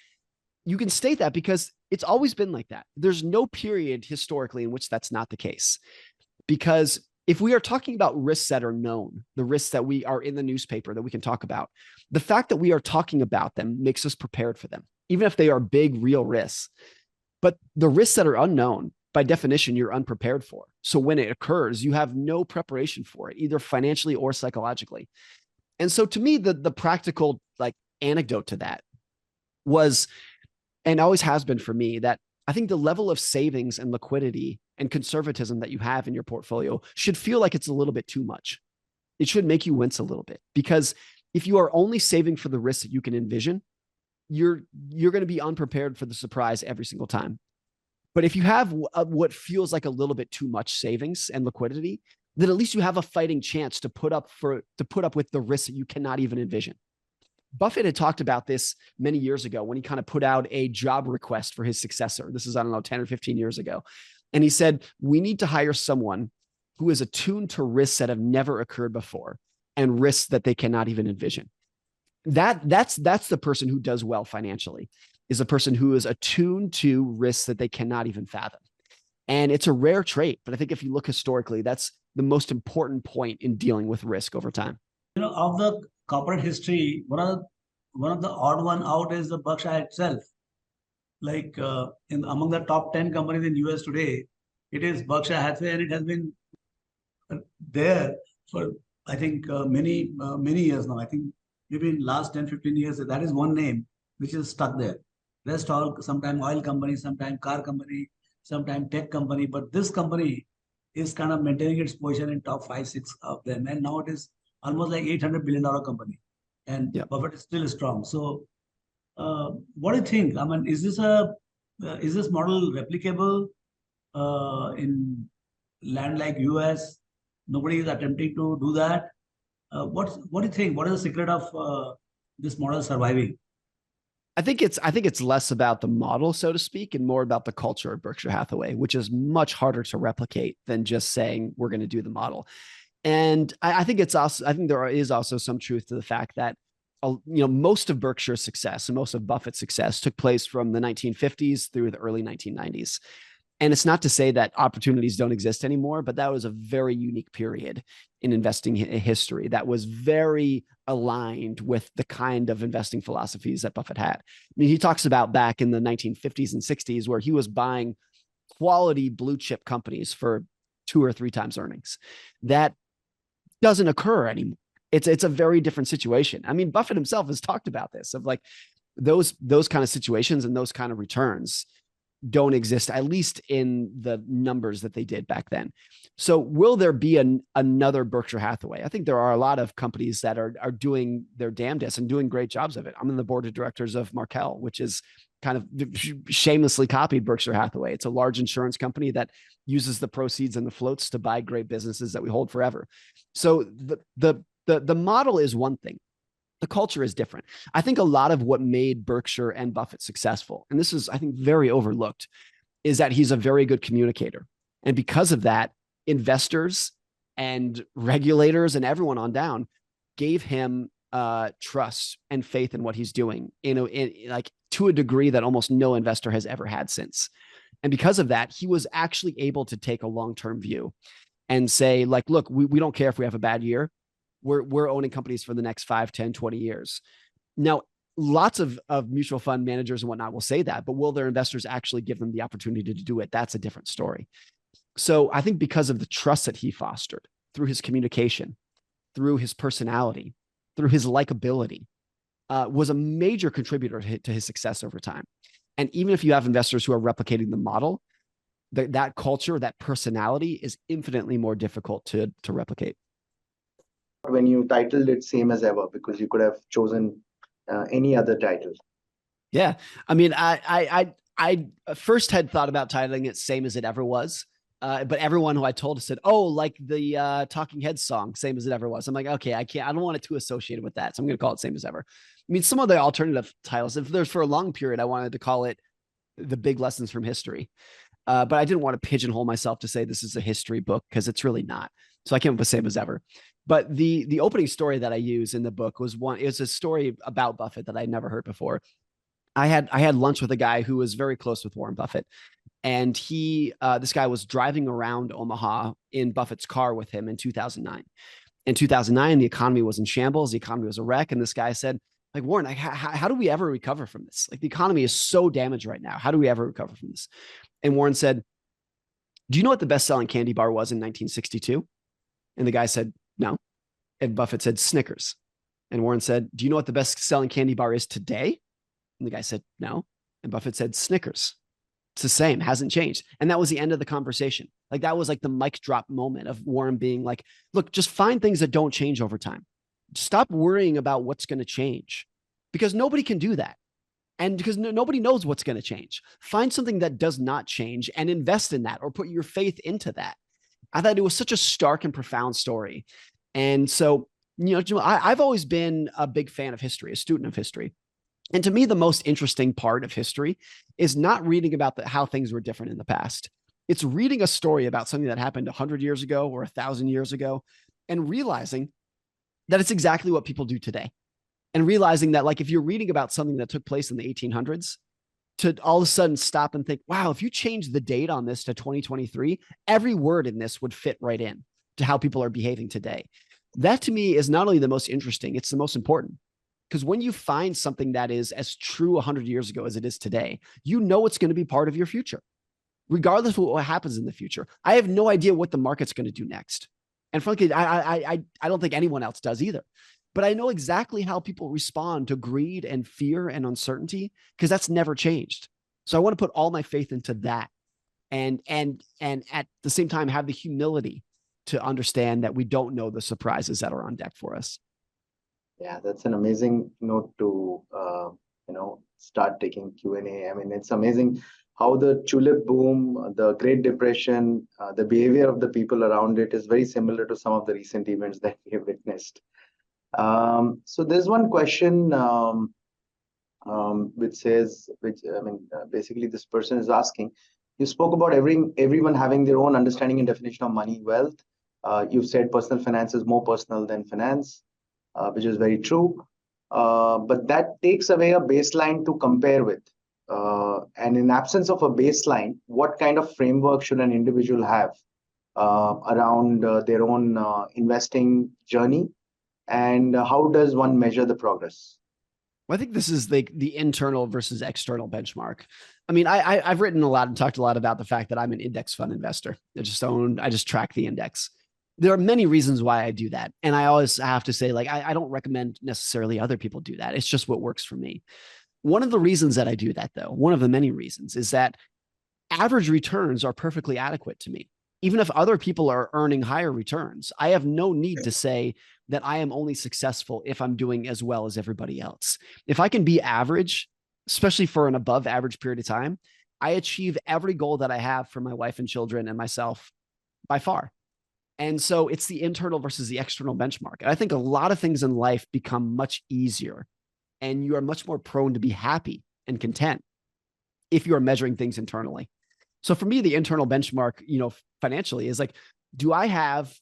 You can state that because it's always been like that. There's no period historically in which that's not the case. Because if we are talking about risks that are known, the risks that we are in the newspaper that we can talk about, the fact that we are talking about them makes us prepared for them, even if they are big, real risks. But the risks that are unknown, by definition, you're unprepared for. So when it occurs, you have no preparation for it, either financially or psychologically. And so to me, the practical like anecdote to that was, and always has been for me, that I think the level of savings and liquidity and conservatism that you have in your portfolio should feel like it's a little bit too much. It should make you wince a little bit, because if you are only saving for the risks that you can envision, you're going to be unprepared for the surprise every single time. But if you have what feels like a little bit too much savings and liquidity, then at least you have a fighting chance to put up with the risks that you cannot even envision. Buffett had talked about this many years ago when he kind of put out a job request for his successor. This is, I don't know, 10 or 15 years ago. And he said, we need to hire someone who is attuned to risks that have never occurred before and risks that they cannot even envision. That's the person who does well financially, is a person who is attuned to risks that they cannot even fathom. And it's a rare trait, but I think if you look historically, that's the most important point in dealing with risk over time. Of the corporate history, one of the odd one out is the Berkshire itself. Like among the top 10 companies in US today, it is Berkshire Hathaway, and it has been there for, I think, many years now. I think maybe in last 10, 15 years, that is one name which is stuck there. Rest all, sometime oil company, sometime car company, sometime tech company. But this company is kind of maintaining its position in top 5, 6 of them. And now it is almost like $800 billion company. And Buffett is still strong. So what do you think? I mean, is this model replicable in land like US? Nobody is attempting to do that. What do you think? What is the secret of this model surviving? I think it's less about the model, so to speak, and more about the culture of Berkshire Hathaway, which is much harder to replicate than just saying we're going to do the model. And I think there is also some truth to the fact that most of Berkshire's success and most of Buffett's success took place from the 1950s through the early 1990s. And it's not to say that opportunities don't exist anymore, but that was a very unique period in investing history that was very aligned with the kind of investing philosophies that Buffett had. I mean, he talks about back in the 1950s and 60s where he was buying quality blue chip companies for 2 or 3 times earnings. That doesn't occur anymore. It's a very different situation. I mean, Buffett himself has talked about this, of like those kind of situations and those kind of returns don't exist, at least in the numbers that they did back then. So will there be another Berkshire Hathaway? I think there are a lot of companies that are doing their damnedest and doing great jobs of it. I'm in the board of directors of Markel, which is kind of shamelessly copied Berkshire Hathaway. It's a large insurance company that uses the proceeds and the floats to buy great businesses that we hold forever. So the model is one thing. The culture is different. I think a lot of what made Berkshire and Buffett successful, and this is, I think, very overlooked, is that he's a very good communicator. And because of that, investors and regulators and everyone on down gave him trust and faith in what he's doing, like to a degree that almost no investor has ever had since. And because of that, he was actually able to take a long-term view and say, like, look, we don't care if we have a bad year. We're owning companies for the next 5, 10, 20 years. Now, lots of mutual fund managers and whatnot will say that, but will their investors actually give them the opportunity to do it? That's a different story. So I think because of the trust that he fostered through his communication, through his personality, through his likability, was a major contributor to his success over time. And even if you have investors who are replicating the model, that culture, that personality is infinitely more difficult to replicate. When you titled it Same as Ever, because you could have chosen any other title. Yeah. I mean, I first had thought about titling it Same as It Ever Was. But everyone who I told said, oh, like the Talking Heads song, Same as It Ever Was. I'm like, okay, I don't want it too associated with that. So I'm going to call it Same as Ever. I mean, some of the alternative titles, if there's for a long period, I wanted to call it The Big Lessons from History. But I didn't want to pigeonhole myself to say this is a history book, because it's really not. So I came up with Same as Ever. But the opening story that I use in the book was a story about Buffett that I'd never heard before. I had lunch with a guy who was very close with Warren Buffett. And this guy was driving around Omaha in Buffett's car with him in 2009. In 2009, the economy was in shambles. The economy was a wreck. And this guy said, like, Warren, how do we ever recover from this? Like, the economy is so damaged right now. How do we ever recover from this? And Warren said, do you know what the best-selling candy bar was in 1962? And the guy said, no. And Buffett said, Snickers. And Warren said, do you know what the best-selling candy bar is today? And the guy said, no. And Buffett said, Snickers. It's the same, hasn't changed. And that was the end of the conversation. Like, that was like the mic drop moment of Warren being like, look, just find things that don't change over time. Stop worrying about what's going to change, because nobody can do that. And because nobody knows what's going to change. Find something that does not change and invest in that, or put your faith into that. I thought it was such a stark and profound story. And so I've always been a big fan of history, a student of history. And to me, the most interesting part of history is not reading about how things were different in the past. It's reading a story about something that happened 100 years ago or 1,000 years ago and realizing that it's exactly what people do today. And realizing that, like, if you're reading about something that took place in the 1800s, to all of a sudden stop and think, wow, if you change the date on this to 2023, every word in this would fit right in to how people are behaving today. That to me is not only the most interesting, it's the most important. Because when you find something that is as true 100 years ago as it is today, you know it's going to be part of your future, regardless of what happens in the future. I have no idea what the market's going to do next. And frankly, I don't think anyone else does either. But I know exactly how people respond to greed and fear and uncertainty, because that's never changed. So I want to put all my faith into that, and at the same time have the humility to understand that we don't know the surprises that are on deck for us. Yeah, that's an amazing note to start taking Q&A. I mean, it's amazing how the tulip boom, the Great Depression, the behavior of the people around it is very similar to some of the recent events that we have witnessed. So there's one question basically this person is asking, you spoke about everyone having their own understanding and definition of money, wealth. You've said personal finance is more personal than finance, which is very true. But that takes away a baseline to compare with. And in absence of a baseline, what kind of framework should an individual have around their own investing journey? And how does one measure the progress? Well, I think this is the internal versus external benchmark. I mean, I've written a lot and talked a lot about the fact that I'm an index fund investor. I just track the index. There are many reasons why I do that. And I always have to say, like, I don't recommend necessarily other people do that. It's just what works for me. One of the reasons that I do that, though, one of the many reasons, is that average returns are perfectly adequate to me. Even if other people are earning higher returns, I have no need to say that I am only successful if I'm doing as well as everybody else. If I can be average, especially for an above average period of time, I achieve every goal that I have for my wife and children and myself by far. And so it's the internal versus the external benchmark. And I think a lot of things in life become much easier, and you are much more prone to be happy and content if you are measuring things internally. So for me, the internal benchmark, financially is like, do I have,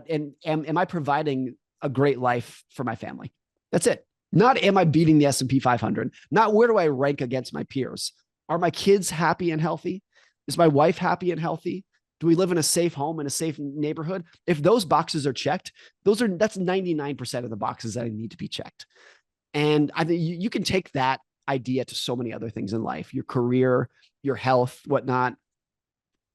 and am I providing a great life for my family? That's it. Not am I beating the S&P 500? Not where do I rank against my peers? Are my kids happy and healthy? Is my wife happy and healthy? Do we live in a safe home in a safe neighborhood? If those boxes are checked, that's 99% of the boxes that need to be checked. And I think you can take that idea to so many other things in life, your career, your health, whatnot.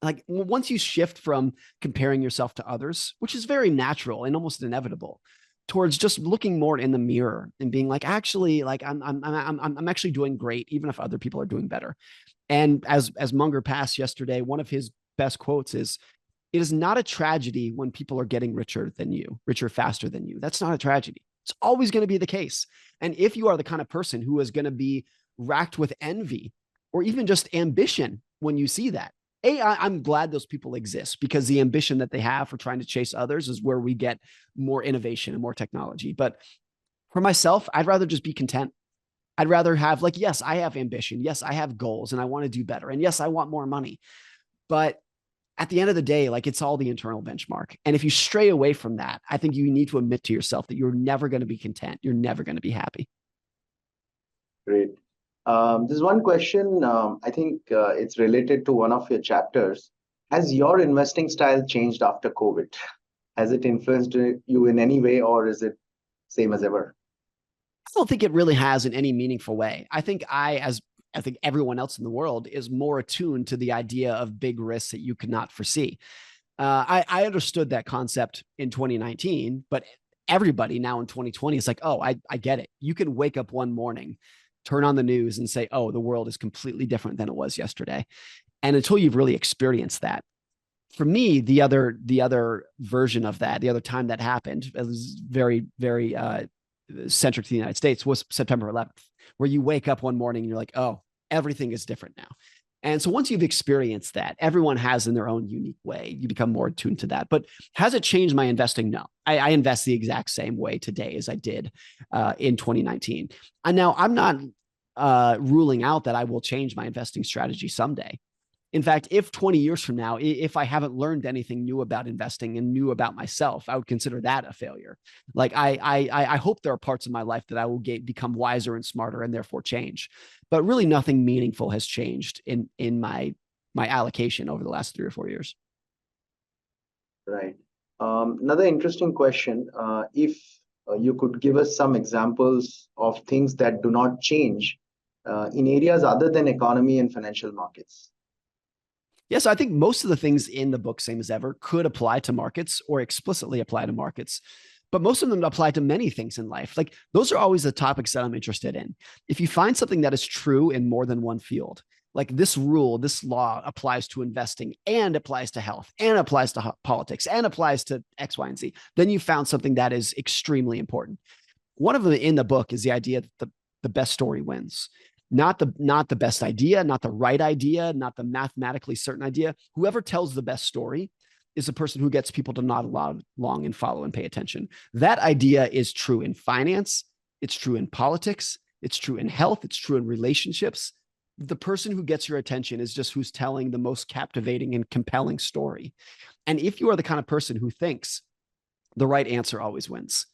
Like, once you shift from comparing yourself to others, which is very natural and almost inevitable, towards just looking more in the mirror and being like, actually, like I'm actually doing great, even if other people are doing better. And as Munger passed yesterday, one of his best quotes is, "It is not a tragedy when people are getting richer faster than you. That's not a tragedy. It's always going to be the case. And if you are the kind of person who is going to be racked with envy or even just ambition when you see that, I'm glad those people exist, because the ambition that they have for trying to chase others is where we get more innovation and more technology. But for myself, I'd rather just be content. I'd rather have, like, yes, I have ambition. Yes, I have goals and I want to do better. And yes, I want more money. But at the end of the day, like, it's all the internal benchmark. And if you stray away from that, I think you need to admit to yourself that you're never going to be content. You're never going to be happy. Great. There's one question, I think it's related to one of your chapters. Has your investing style changed after COVID? Has it influenced you in any way, or is it same as ever? I don't think it really has in any meaningful way. I think I think everyone else in the world is more attuned to the idea of big risks that you cannot foresee. I understood that concept in 2019, but everybody now in 2020 is like, oh, I get it. You can wake up one morning, turn on the news and say, oh, the world is completely different than it was yesterday. And until you've really experienced that, for me, the other version of that, the other time that happened, it was very, very centric to the United States, was September 11th, where you wake up one morning and you're like, oh, everything is different now. And so once you've experienced that, everyone has in their own unique way, you become more attuned to that. But has it changed my investing? No. I invest the exact same way today as I did in 2019. And now I'm not ruling out that I will change my investing strategy someday. In fact, if 20 years from now, if I haven't learned anything new about investing and new about myself, I would consider that a failure. Like I hope there are parts of my life that I will become wiser and smarter and therefore change. But really nothing meaningful has changed in my allocation over the last 3 or 4 years. Right. Another interesting question. If you could give us some examples of things that do not change in areas other than economy and financial markets. Yes, I think most of the things in the book, same as ever, could apply to markets or explicitly apply to markets. But most of them apply to many things in life. Like those are always the topics that I'm interested in. If you find something that is true in more than one field, like this rule, this law applies to investing and applies to health and applies to politics and applies to X, Y, and Z, then you found something that is extremely important. One of them in the book is the idea that the best story wins. Not the best idea, not the right idea, not the mathematically certain idea. Whoever tells the best story is the person who gets people to nod along and follow and pay attention. That idea is true in finance. It's true in politics. It's true in health. It's true in relationships. The person who gets your attention is just who's telling the most captivating and compelling story. And if you are the kind of person who thinks the right answer always wins,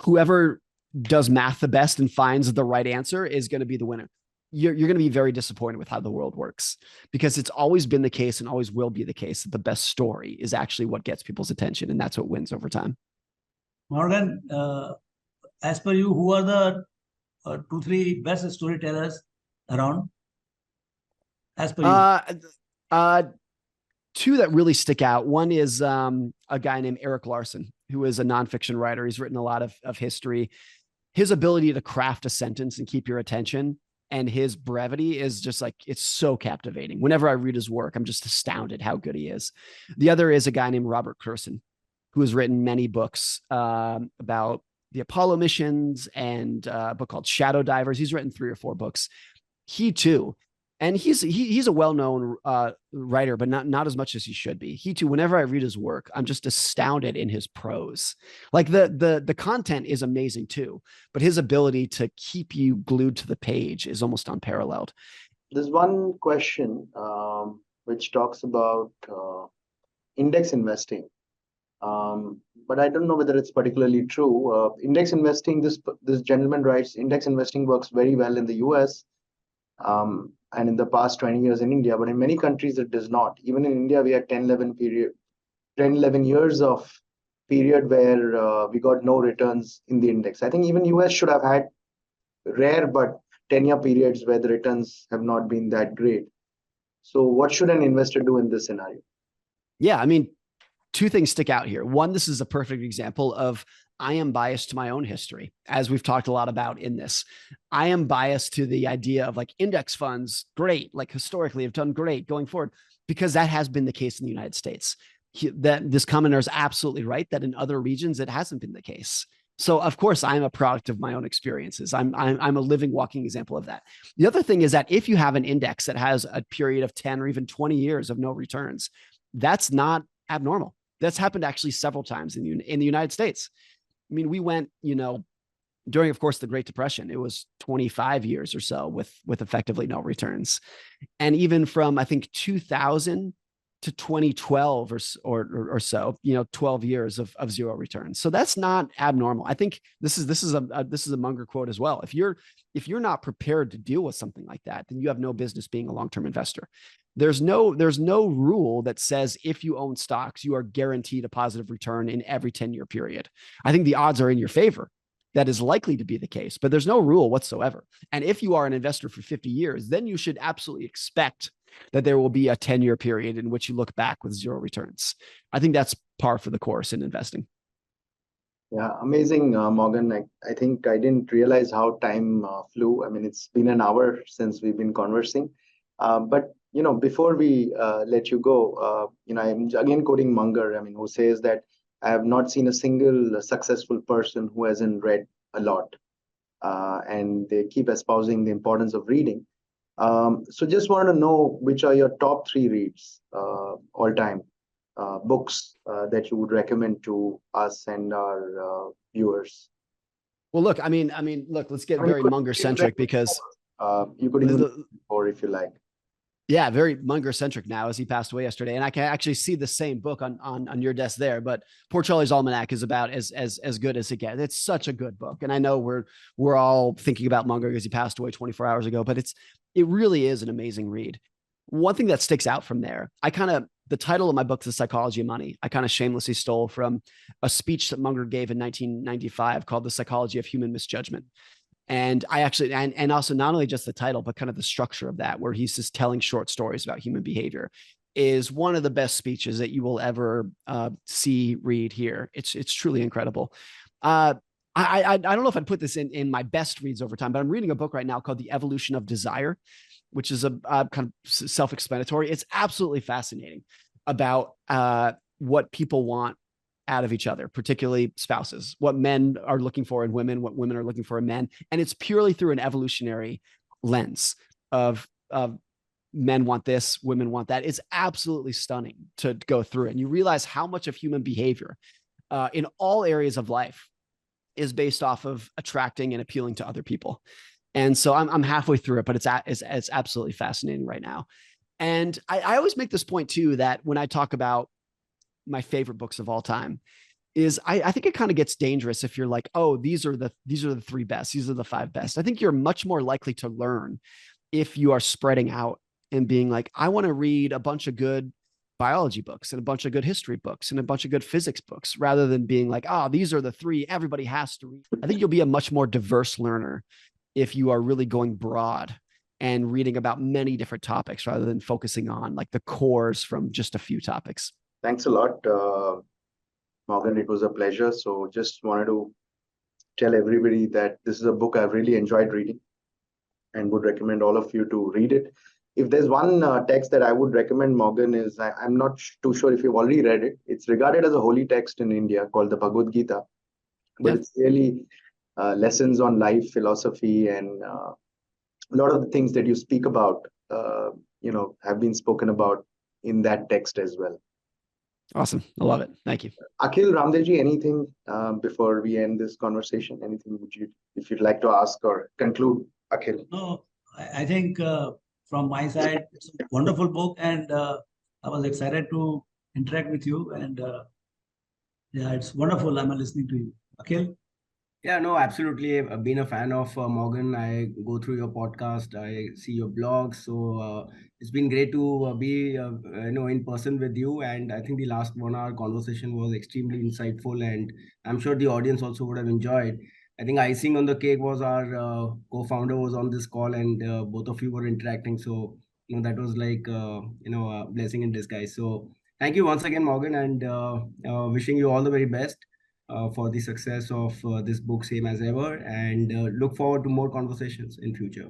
whoever does math the best and finds the right answer is going to be the winner. You're going to be very disappointed with how the world works, because it's always been the case and always will be the case that the best story is actually what gets people's attention, and that's what wins over time. Morgan, as per you, who are the 2-3 best storytellers around? As per you. Two that really stick out. One is a guy named Eric Larson, who is a nonfiction writer. He's written a lot of history. His ability to craft a sentence and keep your attention and his brevity is just like, it's so captivating. Whenever I read his work, I'm just astounded how good he is. The other is a guy named Robert Kurson, who has written many books about the Apollo missions and a book called Shadow Divers. He's written 3 or 4 books. He too. And he's a well-known writer, but not as much as he should be. He too, whenever I read his work, I'm just astounded in his prose. Like the content is amazing too, but his ability to keep you glued to the page is almost unparalleled. There's one question which talks about index investing, but I don't know whether it's particularly true. Index investing, this gentleman writes, index investing works very well in the US. And in the past 20 years in India, but in many countries it does not. Even in India, we had 10-11 years of period where we got no returns in the index. I think even US should have had rare but 10-year periods where the returns have not been that great. So what should an investor do in this scenario? Yeah, I mean, 2 things stick out here. One, this is a perfect example of I am biased to my own history, as we've talked a lot about in this. I am biased to the idea of like index funds, great, like historically have done great going forward, because that has been the case in the United States. That this commenter is absolutely right that in other regions it hasn't been the case. So of course I'm a product of my own experiences. I'm a living, walking example of that. The other thing is that if you have an index that has a period of 10 or even 20 years of no returns, that's not abnormal. That's happened actually several times in the United States. I mean, we went, during, of course, the Great Depression, it was 25 years or so with effectively no returns. And even from, I think, 2000 to 2012 or so, 12 years of 0 returns. So that's not abnormal. I think this is a Munger quote as well. If you're not prepared to deal with something like that, then you have no business being a long-term investor. There's no rule that says if you own stocks, you are guaranteed a positive return in every 10-year period. I think the odds are in your favor. That is likely to be the case, but there's no rule whatsoever. And if you are an investor for 50 years, then you should absolutely expect that there will be a 10-year period in which you look back with 0 returns. I think that's par for the course in investing. Yeah, amazing, Morgan. I think I didn't realize how time flew. I mean, it's been an hour since we've been conversing. But before we let you go, I'm again quoting Munger, who says that I have not seen a single successful person who hasn't read a lot. And they keep espousing the importance of reading. So just wanted to know which are your top three reads, all time books that you would recommend to us and our viewers. Well, look, look, let's get very Munger centric because you could even, or if you like. Yeah, very Munger centric now, as he passed away yesterday, and I can actually see the same book on your desk there. But Poor Charlie's Almanac is about as good as it gets. It's such a good book, and I know we're all thinking about Munger because he passed away 24 hours ago, but it really is an amazing read. One thing that sticks out from there, the title of my book, The Psychology of Money, I kind of shamelessly stole from a speech that Munger gave in 1995 called The Psychology of Human Misjudgment. And I actually, and also not only just the title, but kind of the structure of that, where he's just telling short stories about human behavior, is one of the best speeches that you will ever see, read, hear. It's truly incredible. I don't know if I'd put this in my best reads over time, but I'm reading a book right now called The Evolution of Desire, which is a kind of self-explanatory. It's absolutely fascinating about what people want out of each other, particularly spouses, what men are looking for in women, what women are looking for in men. And it's purely through an evolutionary lens of men want this, women want that. It's absolutely stunning to go through it. And you realize how much of human behavior in all areas of life is based off of attracting and appealing to other people. And so I'm halfway through it, but it's absolutely fascinating right now. And I always make this point too, that when I talk about my favorite books of all time, is I think it kind of gets dangerous if you're like, oh, these are the three best, these are the five best. I think you're much more likely to learn if you are spreading out and being like, I want to read a bunch of good biology books and a bunch of good history books and a bunch of good physics books, rather than being like, oh, these are the three everybody has to read. I think you'll be a much more diverse learner if you are really going broad and reading about many different topics rather than focusing on like the cores from just a few topics. Thanks a lot, Morgan. It was a pleasure. So just wanted to tell everybody that this is a book I've really enjoyed reading and would recommend all of you to read it. If there's one text that I would recommend, Morgan, is I'm not too sure if you've already read it. It's regarded as a holy text in India called the Bhagavad Gita, but it's really lessons on life, philosophy, and a lot of the things that you speak about, have been spoken about in that text as well. Awesome. I love it. Thank you. Akhil, Raamdeo, anything before we end this conversation? Anything if you'd like to ask or conclude, Akhil? No, I think from my side, it's a wonderful book, and I was excited to interact with you. And yeah, it's wonderful. I'm listening to you. Akhil? Yeah, no, absolutely. I've been a fan of Morgan. I go through your podcast. I see your blog. So it's been great to be, in person with you. And I think the last 1 hour conversation was extremely insightful, and I'm sure the audience also would have enjoyed. I think icing on the cake was our co-founder was on this call, and both of you were interacting. So that was like a blessing in disguise. So thank you once again, Morgan, and wishing you all the very best for the success of this book, same as ever, and look forward to more conversations in future.